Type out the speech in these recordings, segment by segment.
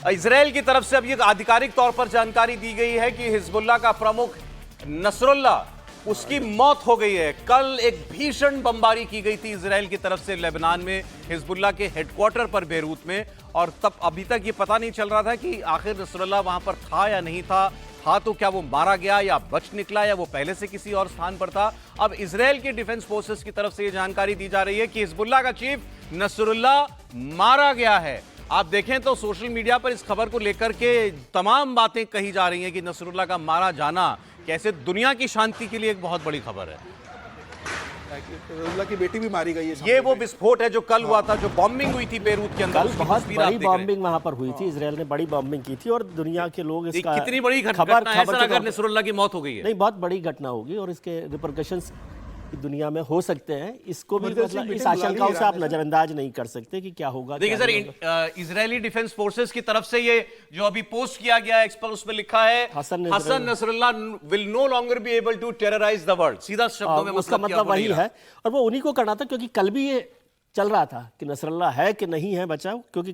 Israel की तरफ से अब ये आधिकारिक तौर पर जानकारी दी गई है कि हिजबुल्लाह का प्रमुख नसरुल्लाह, उसकी मौत हो गई है। कल एक भीषण बमबारी की गई थी इजराइल की तरफ से लेबनान में, हिजबुल्लाह के हेडक्वार्टर पर बेरूत में, और तब अभी तक ये पता नहीं चल रहा था कि आखिर नसरुल्लाह वहां पर था या नहीं था तो क्या वो मारा गया या बच निकला या वो पहले से किसी और स्थान पर था। अब इजराइल की डिफेंस फोर्सेस की तरफ से ये जानकारी दी जा रही है कि हिजबुल्लाह का चीफ नसरुल्लाह मारा गया है। आप देखें तो सोशल मीडिया पर इस खबर को लेकर के तमाम बातें कही जा रही हैं कि नसरुल्लाह का मारा जाना कैसे दुनिया की शांति के लिए एक बहुत बड़ी खबर है। नसरुल्लाह की बेटी भी मारी गई है। ये वो विस्फोट है जो कल हुआ था, जो बॉम्बिंग हुई थी बेरूत के अंदर। बहुत बड़ी बॉम्बिंग वहां पर हुई थी, इजराइल ने बड़ी बॉम्बिंग की थी और दुनिया के लोग इसका कितनी बड़ी घटना है सर अगर नसरुल्लाह की मौत हो गई है। नहीं, बहुत बड़ी घटना होगी और इसके रिपरकशंस दुनिया में हो सकते हैं। इसको भी मतलब इस आशंकाओं से आप नजरअंदाज नहीं कर सकते कि क्या होगा। देखिए सर, इजरायली डिफेंस फोर्सेस की तरफ से ये जो अभी पोस्ट किया गया है, उसमें लिखा है Hassan Nasrallah will no longer be able to terrorize the world. सीधा शब्दों में उसका मतलब वही है और वो उन्हीं को करना था, क्योंकि कल भी ये चल रहा था कि नसरुल्लाह है कि नहीं है बचाव, क्योंकि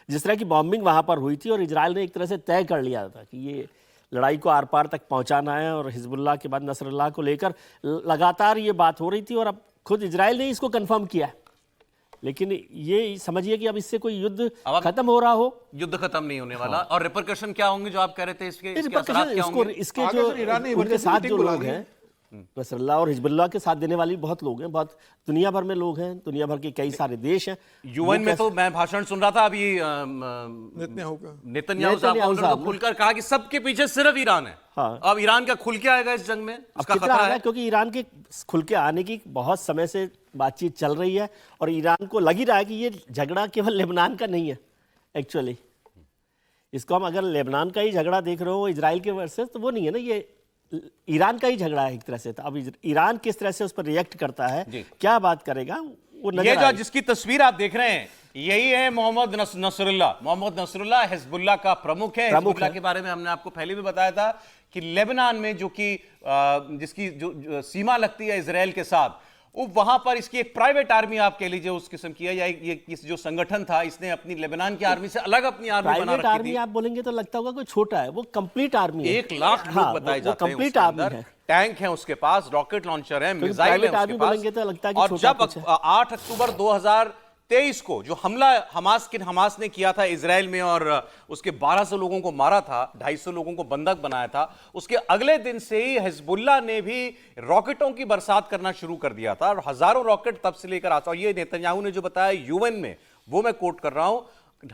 जिस तरह की बॉम्बिंग वहां पर हुई थी और इजराइल ने एक तरह से तय कर लिया था कि ये लड़ाई को आर पार तक पहुंचाना है और हिजबुल्लाह के बाद नसरुल्लाह को लेकर लगातार ये बात हो रही थी और अब खुद इजराइल ने इसको कंफर्म किया। लेकिन ये समझिए कि अब इससे कोई युद्ध खत्म हो रहा हो। युद्ध खत्म नहीं होने वाला। और रिपरकशन क्या होंगे जो आप कह रहे थे इसके इसके जो उनके साथ जो लोग हैं, नसरुल्लाह और हिजबुल्लाह के साथ देने वाली बहुत लोग हैं, बहुत दुनिया भर में लोग हैं, दुनिया भर के कई सारे देश हैं। यूएन में तो मैं भाषण सुन रहा था अभी, नेतन्याहू साहब खुलकर कहा कि सबके पीछे सिर्फ ईरान है। हाँ। अब ईरान का खुल के आएगा इस जंग में, उसका खतरा है, क्योंकि ईरान के खुल के आने की बहुत समय से बातचीत चल रही है और ईरान को लग ही रहा है कि ये झगड़ा केवल लेबनान का नहीं है। एक्चुअली इसको हम अगर लेबनान का ही झगड़ा देख रहे हो इजराइल के वर्सेस, तो वो नहीं है ना, ये ईरान का ही झगड़ा है एक तरह से। तो अब ईरान किस तरह से उस पर रिएक्ट करता है, क्या बात करेगा, वो ये जो जिसकी तस्वीर आप देख रहे हैं यही है Mohammed Nasrallah. Mohammed Nasrallah Hezbollah का प्रमुख है। हिजबुल्लाह के बारे में हमने आपको पहले भी बताया था कि लेबनान में जो कि जिसकी जो सीमा लगती है इजराइल के साथ, वो वहां पर इसकी एक प्राइवेट आर्मी आप कह लीजिए उस किस्म की है, या ये जो संगठन था इसने अपनी लेबनान की आर्मी से अलग अपनी आर्मी बना रखी थी। आर्मी आप बोलेंगे तो लगता होगा कोई छोटा है, वो कंप्लीट आर्मी है। 1 लाख लोग बताए जाते हैं, कंप्लीट आर्मी है। टैंक है उसके पास, रॉकेट लॉन्चर है, मिसाइल है उसके पास। और जब 8 अक्टूबर 2023 को जो हमला हमास ने किया था इजराइल में और उसके 1200 लोगों को मारा था, 250 लोगों को बंधक बनाया था, उसके अगले दिन से ही हिजबुल्लाह ने भी रॉकेटों की बरसात करना शुरू कर दिया था और हजारों रॉकेट तब से लेकर आता। ये नेतन्याहू ने जो बताया यूएन में, वो मैं कोट कर रहा हूं,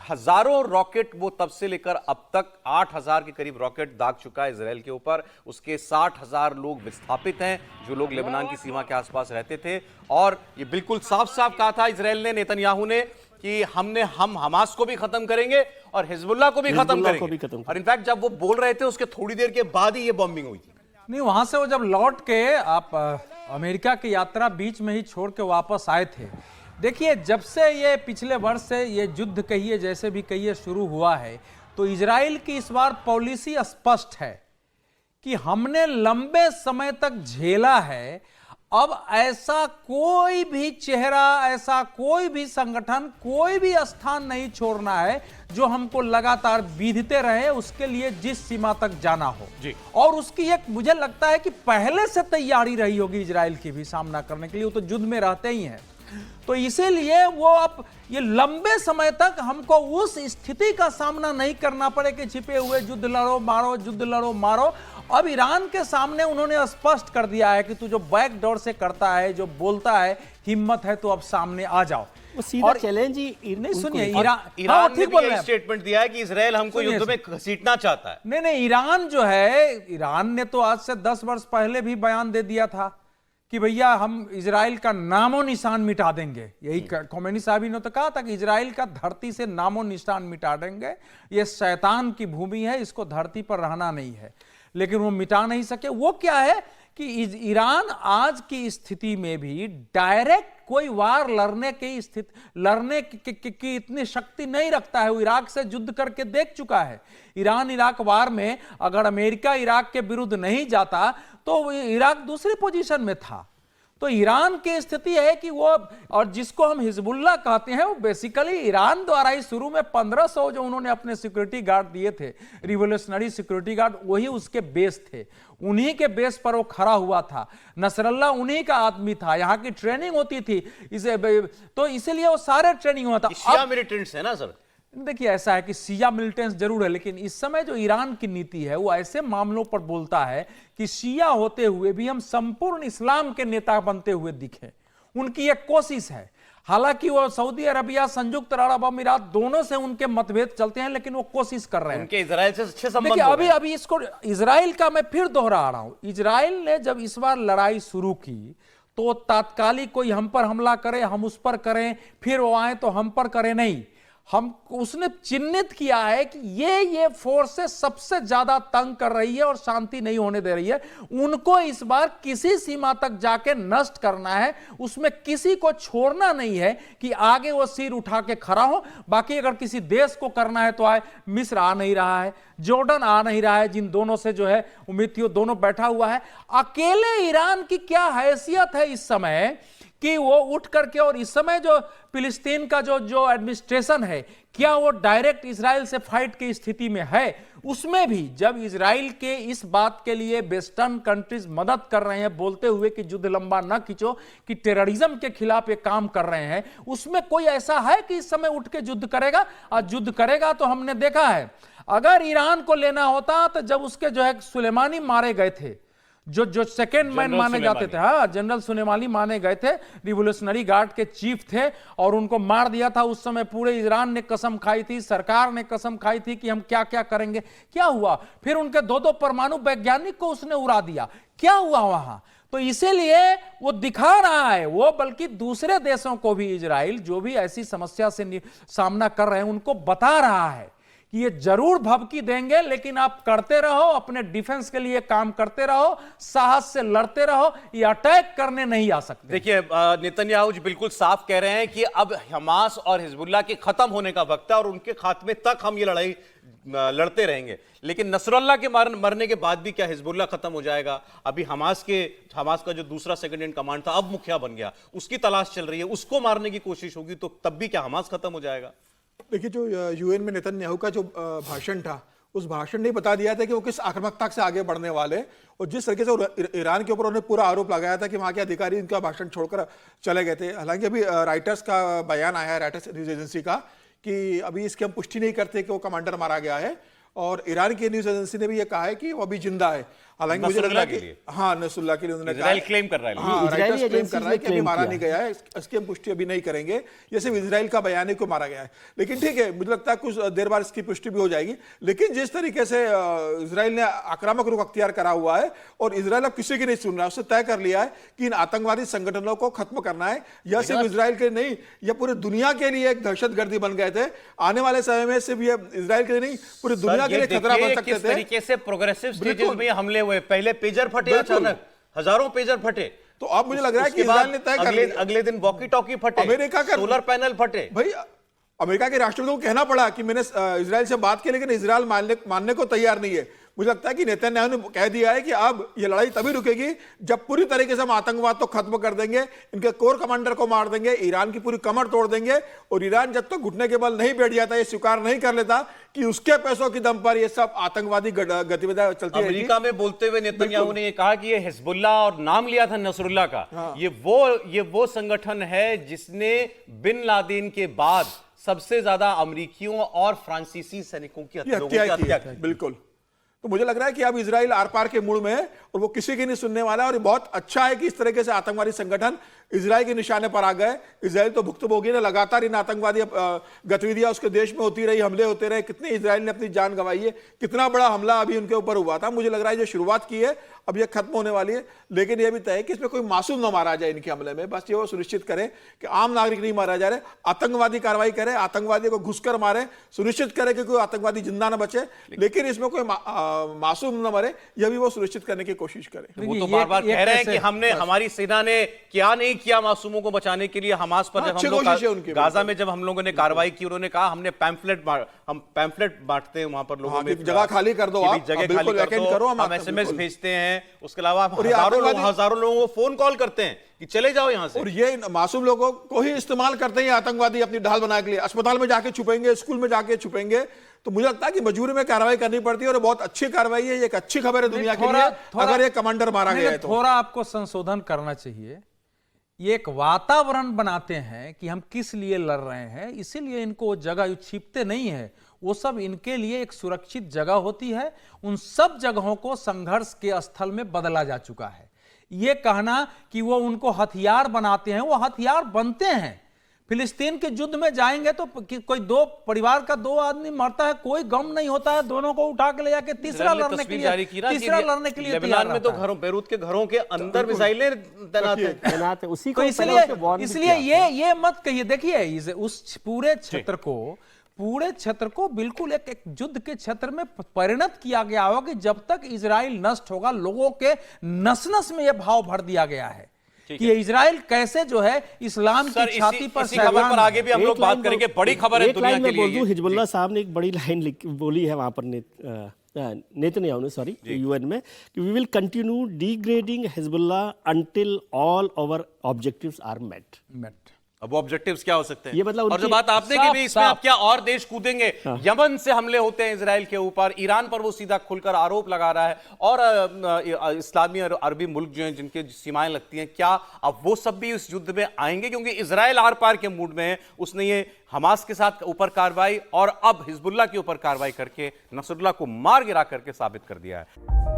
हजारों रॉकेट वो तब से लेकर अब तक 8000 के करीब रॉकेट दाग चुका है इजराइल के ऊपर। उसके 60,000 लोग विस्थापित हैं जो लोग लेबनान की सीमा के आसपास रहते थे। और ये बिल्कुल साफ साफ कहा था इजराइल ने, नेतन्याहू ने, कि हम हमास को भी खत्म करेंगे और हिजबुल्लाह को भी खत्म करेंगे। और इनफैक्ट जब वो बोल रहे थे उसके थोड़ी देर के बाद ही ये बॉम्बिंग हुई थी। नहीं, वहां से वो जब लौट के आप अमेरिका की यात्रा बीच में ही छोड़ के वापस आए थे। देखिए, जब से ये पिछले वर्ष से ये युद्ध कहिए जैसे भी कहिए शुरू हुआ है, तो इजराइल की इस बार पॉलिसी स्पष्ट है कि हमने लंबे समय तक झेला है, अब ऐसा कोई भी चेहरा, ऐसा कोई भी संगठन, कोई भी स्थान नहीं छोड़ना है जो हमको लगातार बीधते रहे, उसके लिए जिस सीमा तक जाना हो जी। और उसकी एक मुझे लगता है कि पहले से तैयारी रही होगी इजराइल की भी सामना करने के लिए, वो तो युद्ध में रहते ही हैं। तो इसीलिए वो अब ये लंबे समय तक हमको उस स्थिति का सामना नहीं करना पड़े कि छिपे हुए युद्ध लड़ो मारो, युद्ध लड़ो मारो। अब ईरान के सामने उन्होंने स्पष्ट कर दिया है कि तू जो बैकडोर से करता है, जो बोलता है, हिम्मत है तो अब सामने आ जाओ। वो सीधा चैलेंज ही नहीं। सुनिए, ईरान ने भी स्टेटमेंट दिया है कि इजराइल हमको युद्ध में घसीटना चाहता है। नहीं, ईरान जो है, ईरान ने तो आज से 10 वर्ष पहले भी बयान दे दिया था कि भैया हम इजराइल का नामो निशान मिटा देंगे। यही खोमेनी साहब ने तो कहा था कि इजराइल का धरती से नामो निशान मिटा देंगे, ये शैतान की भूमि है, इसको धरती पर रहना नहीं है। लेकिन वो मिटा नहीं सके। वो क्या है कि ईरान आज की स्थिति में भी डायरेक्ट कोई वार लड़ने की इतनी शक्ति नहीं रखता है। वो इराक से युद्ध करके देख चुका है। ईरान इराक वार में अगर अमेरिका इराक के विरुद्ध नहीं जाता तो इराक दूसरी पोजीशन में था। तो ईरान की स्थिति है कि वो, और जिसको हम हिजबुल्लाह कहते हैं, वो बेसिकली ईरान द्वारा ही शुरू में 1500 जो उन्होंने अपने सिक्योरिटी गार्ड दिए थे, रिवोल्यूशनरी सिक्योरिटी गार्ड, वही उसके बेस थे, उन्हीं के बेस पर वो खड़ा हुआ था। नसरल्ला उन्हीं का आदमी था, यहाँ की ट्रेनिंग होती थी इसे, तो इसीलिए वो सारे ट्रेनिंग हुआ था। शिया मिलिटेंट्स है ना सर? देखिए ऐसा है कि शिया मिलिटेंट्स जरूर है, लेकिन इस समय जो ईरान की नीति है वो ऐसे मामलों पर बोलता है कि शिया होते हुए भी हम संपूर्ण इस्लाम के नेता बनते हुए दिखे। उनकी एक कोशिश है, हालांकि वो सऊदी अरबिया, संयुक्त अरब अमीरात दोनों से उनके मतभेद चलते हैं, लेकिन वो कोशिश कर रहे हैं। उनके इजराइल से अच्छे संबंध देखिए हो गए। अभी इसको इजराइल का मैं फिर दोहरा रहा हूं, इजराइल ने जब इस बार लड़ाई शुरू की तो तात्कालिक कोई हम पर हमला करे, हम उस पर करें, फिर वो आए तो हम पर करें, नहीं, हम उसने चिन्हित किया है कि ये फोर्सेस सबसे ज्यादा तंग कर रही है और शांति नहीं होने दे रही है, उनको इस बार किसी सीमा तक जाके नष्ट करना है, उसमें किसी को छोड़ना नहीं है कि आगे वो सिर उठा के खड़ा हो। बाकी अगर किसी देश को करना है तो आए, मिस्र आ नहीं रहा है, जॉर्डन आ नहीं रहा है, जिन दोनों से जो है उम्मीद थी वो दोनों बैठा हुआ है। अकेले ईरान की क्या हैसियत है इस समय कि वो उठ करके, और इस समय जो फिलिस्तीन का जो एडमिनिस्ट्रेशन है, क्या वो डायरेक्ट इजराइल से फाइट की स्थिति में है? उसमें भी जब इजराइल के इस बात के लिए वेस्टर्न कंट्रीज मदद कर रहे हैं, बोलते हुए कि युद्ध लंबा न खींचो, कि टेररिज्म के खिलाफ ये काम कर रहे हैं, उसमें कोई ऐसा है कि इस समय उठ के युद्ध करेगा? और युद्ध करेगा तो हमने देखा है, अगर ईरान को लेना होता तो जब उसके जो है सुलेमानी मारे गए थे, जो सेकेंड मैन माने जाते थे, हाँ, जनरल सुलेमानी माने गए थे, रिवोल्यूशनरी गार्ड के चीफ थे, और उनको मार दिया था। उस समय पूरे ईरान ने कसम खाई थी, सरकार ने कसम खाई थी कि हम क्या क्या करेंगे। क्या हुआ? फिर उनके दो परमाणु वैज्ञानिक को उसने उड़ा दिया। क्या हुआ वहां? तो इसीलिए वो दिखा रहा है, वो बल्कि दूसरे देशों को भी, इजराइल जो भी ऐसी समस्या से सामना कर रहे हैं, उनको बता रहा है कि ये जरूर भभकी देंगे, लेकिन आप करते रहो, अपने डिफेंस के लिए काम करते रहो, साहस से लड़ते रहो, ये अटैक करने नहीं आ सकते। देखिए नेतन्याहू जी बिल्कुल साफ कह रहे हैं कि अब हमास और हिजबुल्लाह के खत्म होने का वक्त है और उनके खात्मे तक हम ये लड़ाई लड़ते रहेंगे। लेकिन नसरुल्लाह के मरने के बाद भी क्या हिजबुल्लाह खत्म हो जाएगा? अभी हमास का जो दूसरा सेकंड इन कमांड था, अब मुखिया बन गया, उसकी तलाश चल रही है, उसको मारने की कोशिश होगी, तो तब भी क्या हमास खत्म हो जाएगा? देखिए, जो यूएन में नेतन्याहू का जो भाषण था, उस भाषण ने बता दिया था कि वो किस आक्रामकता से आगे बढ़ने वाले, और जिस तरीके से ईरान के ऊपर उन्होंने पूरा आरोप लगाया था कि वहाँ के अधिकारी इनका भाषण छोड़कर चले गए थे। हालांकि अभी राइटर्स का बयान आया है, राइटर्स न्यूज एजेंसी का, कि अभी इसकी हम पुष्टि नहीं करते कि वो कमांडर मारा गया है, और ईरान की न्यूज एजेंसी ने भी ये कहा है कि वो अभी जिंदा है। हालांकि मुझे लग रहा है कि हाँ, नसरुल्लाह के लिए उन्होंने इजराइल क्लेम कर रहा है, हाँ, राइटर्स क्लेम कर रहा है कि अभी मारा नहीं गया है, इसकी हम पुष्टि अभी नहीं करेंगे, ये सिर्फ इजराइल का बयान है को मारा गया है। लेकिन ठीक है, मुझे लगता है कुछ देर बाद इसकी पुष्टि भी हो जाएगी। लेकिन जिस तरीके से इजराइल ने आक्रामक रुख अख्तियार करा हुआ है, और इजराइल अब किसी की नहीं सुन रहा है, उसने तय कर लिया है कि इन आतंकवादी संगठनों को खत्म करना है। यह सिर्फ इजराइल के नहीं, यह पूरी दुनिया के लिए एक दहशतगर्दी बन गए थे। आने वाले समय में सिर्फ ये इजराइल के लिए नहीं, पूरी दुनिया के लिए खतरा बन सकते थे। किस तरीके से प्रोग्रेसिव स्टेजेस में हमले हुए, पहले पेजर फटे, अचानक हजारों पेजर फटे, तो अब मुझे लग रहा है कि इजराइल ने तय कर लिया, अगले दिन वॉकी टॉकी फटे, अमेरिका का सोलर पैनल फटे। भाई, अमेरिका के राष्ट्रपति को कहना पड़ा कि मैंने इजराइल से बात की, लेकिन इजराइल मानने को तैयार नहीं है। मुझे लगता है कि नेतन्याहू ने कह दिया है कि अब ये लड़ाई तभी रुकेगी जब पूरी तरीके से हम आतंकवाद तो खत्म कर देंगे, इनके कोर कमांडर को मार देंगे, ईरान की पूरी कमर तोड़ देंगे, और ईरान जब तक घुटने के बल नहीं बैठ जाता, ये स्वीकार नहीं कर लेता कि उसके पैसों की दम पर ये सब आतंकवादी गतिविधियां चलती है। अमेरिका में बोलते हुए नेतन्याहू ने कहा कि ये हिजबुल्लाह, और नाम लिया था नसरुल्लाह का, ये वो संगठन है जिसने बिन लादेन के बाद सबसे ज्यादा अमेरिकियों और फ्रांसीसी सैनिकों की हत्या की। बिल्कुल। तो मुझे लग रहा है कि अब इजराइल आर पार के मूड में है, और वो किसी की नहीं सुनने वाला है। और ये बहुत अच्छा है कि इस तरीके से आतंकवादी संगठन इजराइल के निशाने पर आ गए। इजराइल तो भुक्तभोगी ने, लगातार इन आतंकवादी गतिविधियां उसके देश में होती रही, हमले होते रहे, कितने इजराइल ने अपनी जान गंवाई है, कितना बड़ा हमला अभी उनके ऊपर हुआ था। मुझे लग रहा है जो शुरुआत की है अब यह खत्म होने वाली है, लेकिन यह भी तय है कि इसमें कोई मासूम न मारा जाए इनके हमले में। बस ये वो सुनिश्चित करें कि आम नागरिक नहीं मारा जा रहे, आतंकवादी कार्रवाई करे, आतंकवादी को घुसकर मारे, सुनिश्चित करे कि कोई आतंकवादी जिंदा न बचे, लेकिन इसमें कोई मासूम न मरे, यह भी वो सुनिश्चित करने की कोशिश करें। वो तो बार बार कह रहे हैं कि हमने, हमारी सेना ने क्या नहीं किया मासूमों को बचाने के लिए। हमास पर जब हम लोग गाजा में जब हम लोगों ने कार्रवाई की, उन्होंने कहा हमने हम पैम्फलेट बांटते हैं वहां पर लोगों में, जगह खाली कर दो, आप जगह खाली कर दो, हम SMS भेजते हैं, उसके अलावा हजारों लोगों को फोन कॉल करते हैं कि चले जाओ यहां से। और ये मासूम लोगों को ही इस्तेमाल करते हैं आतंकवादी अपनी ढाल बनाने के लिए। अस्पताल में जाके छुपेंगे, स्कूल में जाके छुपेंगे। तो मुझे लगता है कि मजबूरी में कार्रवाई करनी पड़ती है और बहुत अच्छी कार्रवाई है। ये एक अच्छी खबर है दुनिया के लिए अगर ये कमांडर मारा गया है तो। थोड़ा आपको संशोधन करना चाहिए। ये एक वातावरण बनाते हैं कि हम किस लिए लड़ रहे हैं, इसीलिए इनको वो जगह छिपते नहीं है, वो सब इनके लिए एक सुरक्षित जगह होती है। उन सब जगहों को संघर्ष के स्थल में बदला जा चुका है। ये कहना कि वो उनको हथियार बनाते हैं, वो हथियार बनते हैं। फिलिस्तीन के युद्ध में जाएंगे तो कोई दो परिवार का दो आदमी मरता है, कोई गम नहीं होता है, दोनों को उठा के ले जाके तीसरा लड़ने के लिए लेबनान में तो घरों, बेरूत के घरों के अंदर मिसाइलें तैनात हैं। उसी को इसलिए ये मत कहिए। देखिए उस पूरे क्षेत्र को बिल्कुल एक युद्ध के क्षेत्र में परिणत किया गया होगा कि जब तक इजराइल नष्ट होगा, लोगों के नस नस में यह भाव भर दिया गया है कि इजराइल कैसे जो है इस्लाम की छाती पर खबर पर आगे भी हम लोग बात करेंगे। बड़ी खबर है दुनिया के लिए। हिजबुल्लाह साहब ने एक बड़ी लाइन बोली है वहां पर नेतन्याहू ने, सॉरी, यूएन में, कि we will continue degrading Hezbollah until all our objectives are met. अब वो ऑब्जेक्टिव्स क्या हो सकते हैं? ये मतलब और जो बात आपने की भी, इसमें आप क्या और देश कूदेंगे? यमन से हमले होते हैं इजराइल के ऊपर, ईरान पर वो सीधा खुलकर आरोप लगा रहा है, और इस्लामी और अरबी मुल्क जो हैं जिनके सीमाएं लगती हैं, क्या अब वो सब भी इस युद्ध में आएंगे? क्योंकि इजराइल आर पार के मूड में है। उसने ये हमास के साथ ऊपर कार्रवाई और अब हिजबुल्लाह के ऊपर कार्रवाई करके नसरुल्लाह को मार गिरा करके साबित कर दिया है।